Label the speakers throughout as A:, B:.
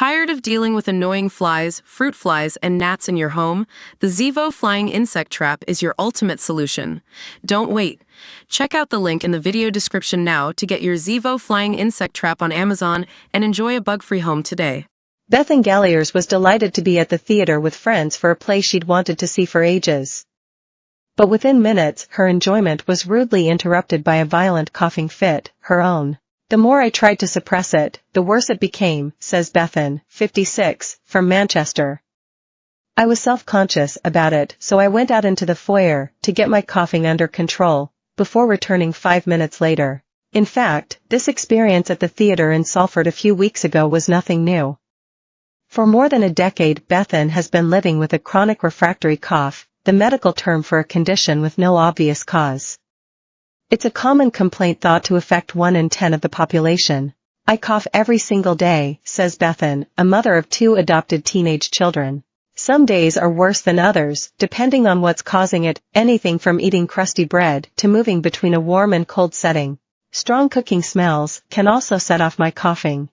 A: Tired of dealing with annoying flies, fruit flies, and gnats in your home? The Zevo Flying Insect Trap is your ultimate solution. Don't wait. Check out the link in the video description now to get your Zevo Flying Insect Trap on Amazon and enjoy a bug-free home today.
B: Bethan Galliers was delighted to be at the theater with friends for a play she'd wanted to see for ages. But within minutes, her enjoyment was rudely interrupted by a violent coughing fit, her own. The more I tried to suppress it, the worse it became, says Bethan, 56, from Manchester. I was self-conscious about it, so I went out into the foyer to get my coughing under control, before returning 5 minutes later. In fact, this experience at the theater in Salford a few weeks ago was nothing new. For more than a decade, Bethan has been living with a chronic refractory cough, the medical term for a condition with no obvious cause. It's a common complaint thought to affect 1 in 10 of the population. I cough every single day, says Bethan, a mother of 2 adopted teenage children. Some days are worse than others, depending on what's causing it, anything from eating crusty bread to moving between a warm and cold setting. Strong cooking smells can also set off my coughing.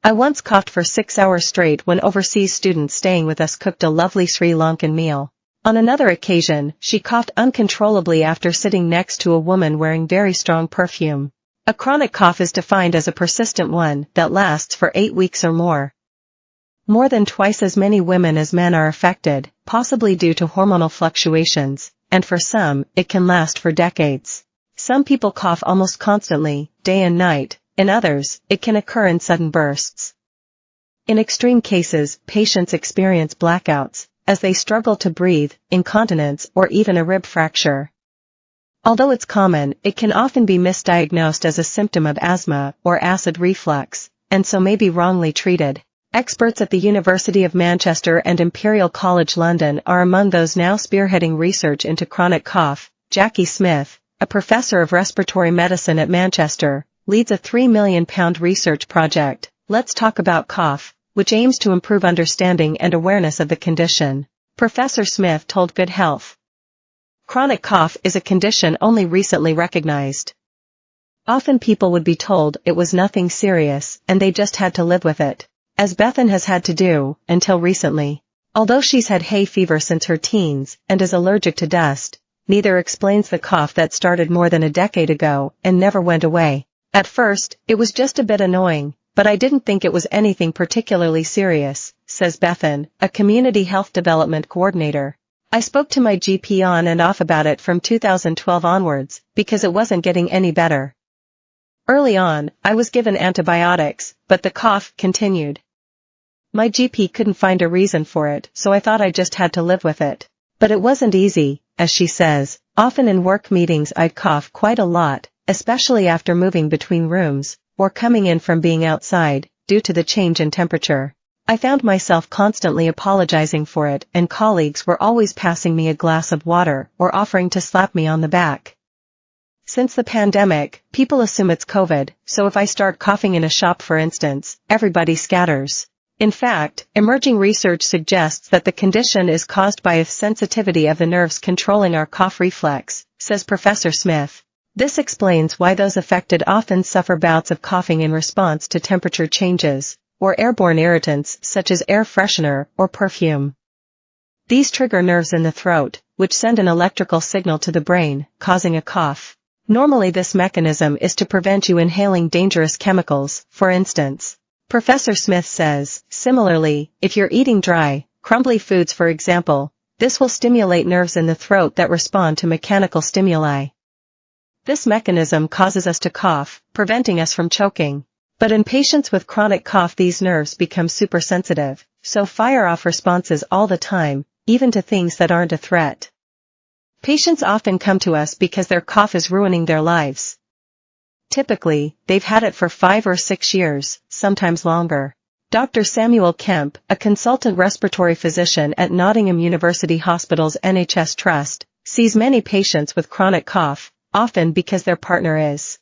B: I once coughed for 6 hours straight when overseas students staying with us cooked a lovely Sri Lankan meal. On another occasion, she coughed uncontrollably after sitting next to a woman wearing very strong perfume. A chronic cough is defined as a persistent one that lasts for 8 weeks or more. More than twice as many women as men are affected, possibly due to hormonal fluctuations, and for some, it can last for decades. Some people cough almost constantly, day and night. In others, it can occur in sudden bursts. In extreme cases, patients experience blackouts, as they struggle to breathe, incontinence, or even a rib fracture. Although it's common, it can often be misdiagnosed as a symptom of asthma or acid reflux, and so may be wrongly treated. Experts at the University of Manchester and Imperial College London are among those now spearheading research into chronic cough. Jackie Smith, a professor of respiratory medicine at Manchester, leads a £3 million research project, Let's Talk About Cough, which aims to improve understanding and awareness of the condition. Professor Smith told Good Health. Chronic cough is a condition only recently recognized. Often people would be told it was nothing serious and they just had to live with it, as Bethan has had to do, until recently. Although she's had hay fever since her teens and is allergic to dust, neither explains the cough that started more than a decade ago and never went away. At first, it was just a bit annoying, but I didn't think it was anything particularly serious, says Bethan, a community health development coordinator. I spoke to my GP on and off about it from 2012 onwards, because it wasn't getting any better. Early on, I was given antibiotics, but the cough continued. My GP couldn't find a reason for it, so I thought I just had to live with it. But it wasn't easy, as she says. Often in work meetings I'd cough quite a lot, especially after moving between rooms, or coming in from being outside, due to the change in temperature. I found myself constantly apologizing for it, and colleagues were always passing me a glass of water or offering to slap me on the back. Since the pandemic, people assume it's COVID, so if I start coughing in a shop for instance, everybody scatters. In fact, emerging research suggests that the condition is caused by a sensitivity of the nerves controlling our cough reflex, says Professor Smith. This explains why those affected often suffer bouts of coughing in response to temperature changes, or airborne irritants such as air freshener or perfume. These trigger nerves in the throat, which send an electrical signal to the brain, causing a cough. Normally this mechanism is to prevent you inhaling dangerous chemicals, for instance. Professor Smith says, similarly, if you're eating dry, crumbly foods for example, this will stimulate nerves in the throat that respond to mechanical stimuli. This mechanism causes us to cough, preventing us from choking. But in patients with chronic cough these nerves become supersensitive, so fire off responses all the time, even to things that aren't a threat. Patients often come to us because their cough is ruining their lives. Typically, they've had it for 5 or 6 years, sometimes longer. Dr. Samuel Kemp, a consultant respiratory physician at Nottingham University Hospital's NHS Trust, sees many patients with chronic cough, often because their partner is